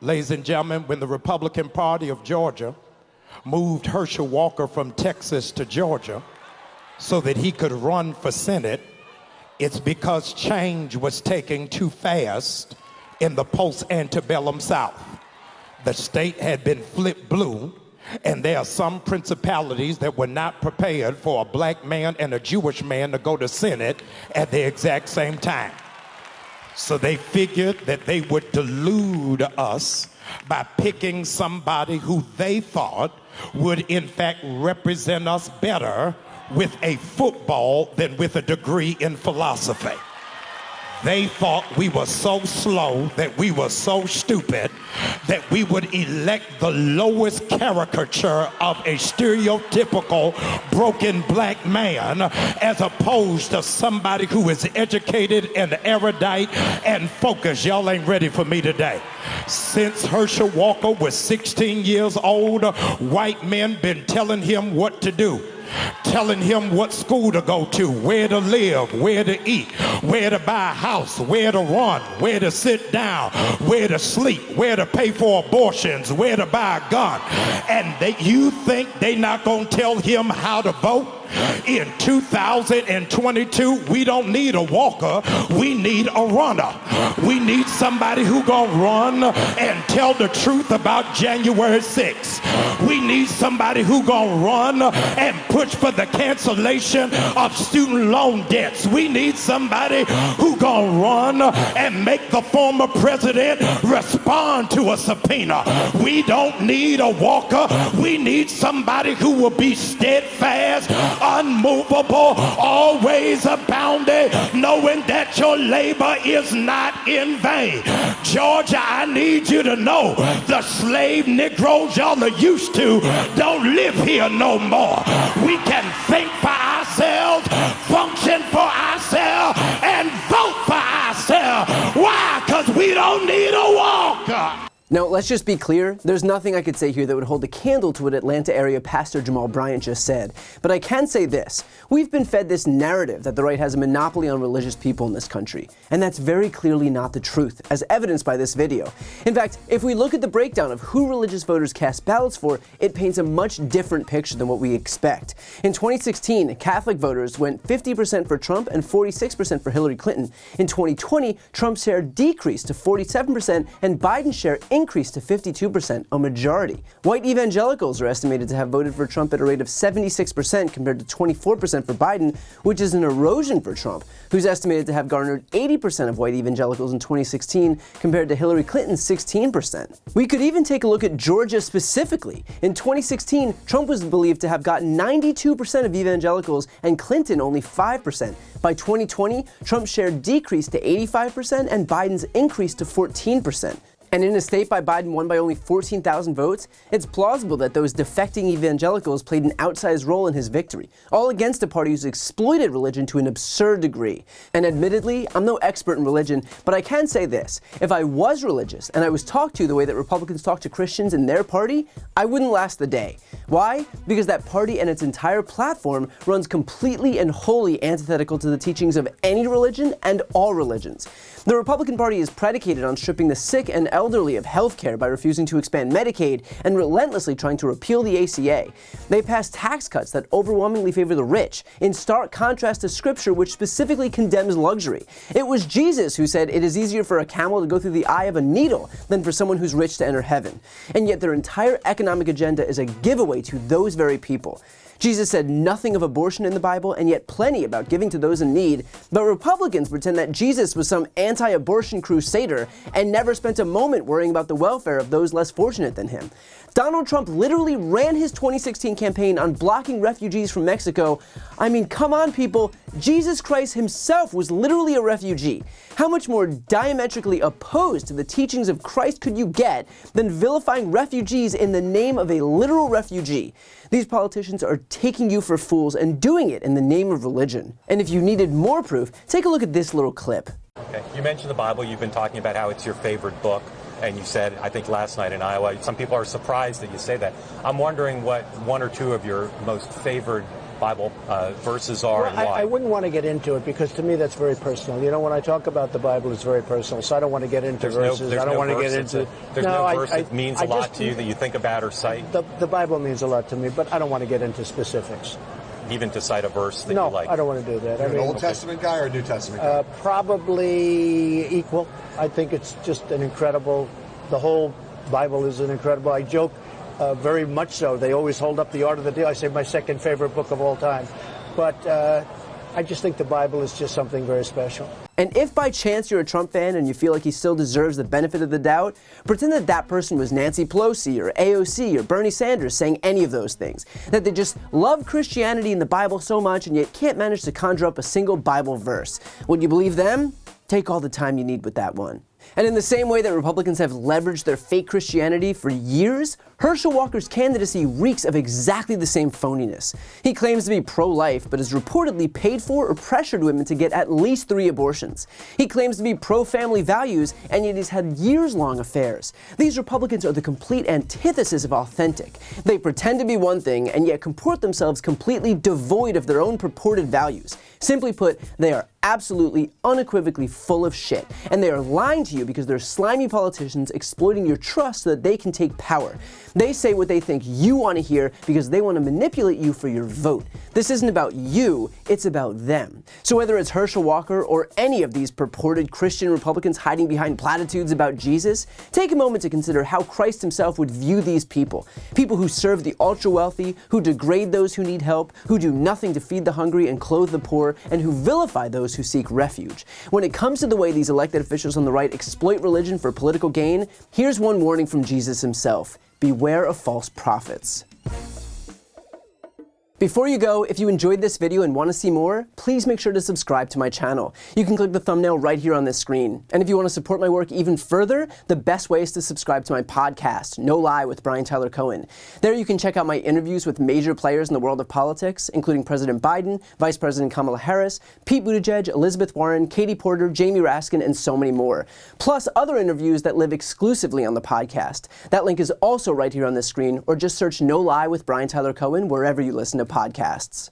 Ladies and gentlemen, when the Republican Party of Georgia moved Herschel Walker from Texas to Georgia so that he could run for Senate, it's because change was taking too fast in the post-antebellum South. The state had been flipped blue, and there are some principalities that were not prepared for a black man and a Jewish man to go to Senate at the exact same time. So they figured that they would delude us by picking somebody who they thought would in fact represent us better with a football than with a degree in philosophy. They thought we were so slow, that we were so stupid, that we would elect the lowest caricature of a stereotypical broken black man as opposed to somebody who is educated and erudite and focused. Y'all ain't ready for me today. Since Herschel Walker was 16 years old, white men been telling him what to do, telling him what school to go to, where to live, where to eat, where to buy a house, where to run, where to sit down, where to sleep, where to pay for abortions, where to buy a gun. And you think they not gonna tell him how to vote? In 2022, we don't need a walker, we need a runner. We need somebody who gonna run and tell the truth about January 6th. We need somebody who gonna run and push for the cancellation of student loan debts. We need somebody who gonna run and make the former president respond to a subpoena. We don't need a walker, we need somebody who will be steadfast, unmovable, always abounding, knowing that your labor is not in vain. Georgia, I need you to know the slave Negroes y'all are used to don't live here no more. We can think for ourselves, function for ourselves, and vote for ourselves. Why? Because we don't need a walker. Now, let's just be clear, there's nothing I could say here that would hold a candle to what Atlanta area Pastor Jamal Bryant just said. But I can say this, we've been fed this narrative that the right has a monopoly on religious people in this country. And that's very clearly not the truth, as evidenced by this video. In fact, if we look at the breakdown of who religious voters cast ballots for, it paints a much different picture than what we expect. In 2016, Catholic voters went 50% for Trump and 46% for Hillary Clinton. In 2020, Trump's share decreased to 47% and Biden's share increased to 52%, a majority. White evangelicals are estimated to have voted for Trump at a rate of 76% compared to 24% for Biden, which is an erosion for Trump, who's estimated to have garnered 80% of white evangelicals in 2016 compared to Hillary Clinton's 16%. We could even take a look at Georgia specifically. In 2016, Trump was believed to have gotten 92% of evangelicals and Clinton only 5%. By 2020, Trump's share decreased to 85% and Biden's increased to 14%. And in a state by Biden won by only 14,000 votes, it's plausible that those defecting evangelicals played an outsized role in his victory, all against a party who's exploited religion to an absurd degree. And admittedly, I'm no expert in religion, but I can say this. If I was religious and I was talked to the way that Republicans talk to Christians in their party, I wouldn't last the day. Why? Because that party and its entire platform runs completely and wholly antithetical to the teachings of any religion and all religions. The Republican Party is predicated on stripping the sick and elderly of health care by refusing to expand Medicaid and relentlessly trying to repeal the ACA. They pass tax cuts that overwhelmingly favor the rich, in stark contrast to Scripture, which specifically condemns luxury. It was Jesus who said it is easier for a camel to go through the eye of a needle than for someone who's rich to enter heaven. And yet their entire economic agenda is a giveaway to those very people. Jesus said nothing of abortion in the Bible, and yet plenty about giving to those in need. But Republicans pretend that Jesus was some anti-abortion crusader and never spent a moment worrying about the welfare of those less fortunate than him. Donald Trump literally ran his 2016 campaign on blocking refugees from Mexico. I mean, come on, people. Jesus Christ himself was literally a refugee. How much more diametrically opposed to the teachings of Christ could you get than vilifying refugees in the name of a literal refugee? These politicians are taking you for fools and doing it in the name of religion. And if you needed more proof, take a look at this little clip. Okay. You mentioned the Bible. You've been talking about how it's your favorite book. And you said, I think last night in Iowa, some people are surprised that you say that. I'm wondering what one or two of your most favored Bible verses are and why? I wouldn't want to get into it because to me that's very personal. You know, when I talk about the Bible, it's very personal. So I don't want to get into verses. I don't want to get into. There's no verse that means a lot to you that you think about or cite? The Bible means a lot to me, but I don't want to get into specifics. Even to cite a verse that you like? No, I don't want to do that. You're an Old Testament guy or a New Testament guy? Probably equal. I think it's just an incredible, the whole Bible is an incredible, I joke very much so. They always hold up the Art of the Deal. I say my second favorite book of all time. But I just think the Bible is just something very special. And if by chance you're a Trump fan and you feel like he still deserves the benefit of the doubt, pretend that that person was Nancy Pelosi or AOC or Bernie Sanders saying any of those things. That they just love Christianity and the Bible so much and yet can't manage to conjure up a single Bible verse. Would you believe them? Take all the time you need with that one. And in the same way that Republicans have leveraged their fake Christianity for years, Herschel Walker's candidacy reeks of exactly the same phoniness. He claims to be pro-life, but has reportedly paid for or pressured women to get at least 3 abortions. He claims to be pro-family values, and yet he's had years-long affairs. These Republicans are the complete antithesis of authentic. They pretend to be one thing, and yet comport themselves completely devoid of their own purported values. Simply put, they are absolutely, unequivocally full of shit, and they are lying to you because they're slimy politicians exploiting your trust so that they can take power. They say what they think you want to hear because they want to manipulate you for your vote. This isn't about you, it's about them. So whether it's Herschel Walker or any of these purported Christian Republicans hiding behind platitudes about Jesus, take a moment to consider how Christ himself would view these people. People who serve the ultra-wealthy, who degrade those who need help, who do nothing to feed the hungry and clothe the poor, and who vilify those who seek refuge. When it comes to the way these elected officials on the right exploit religion for political gain, here's one warning from Jesus himself. Beware of false prophets. Before you go, if you enjoyed this video and want to see more, please make sure to subscribe to my channel. You can click the thumbnail right here on this screen. And if you want to support my work even further, the best way is to subscribe to my podcast, No Lie with Brian Tyler Cohen. There you can check out my interviews with major players in the world of politics, including President Biden, Vice President Kamala Harris, Pete Buttigieg, Elizabeth Warren, Katie Porter, Jamie Raskin, and so many more. Plus other interviews that live exclusively on the podcast. That link is also right here on this screen, or just search No Lie with Brian Tyler Cohen wherever you listen to podcasts.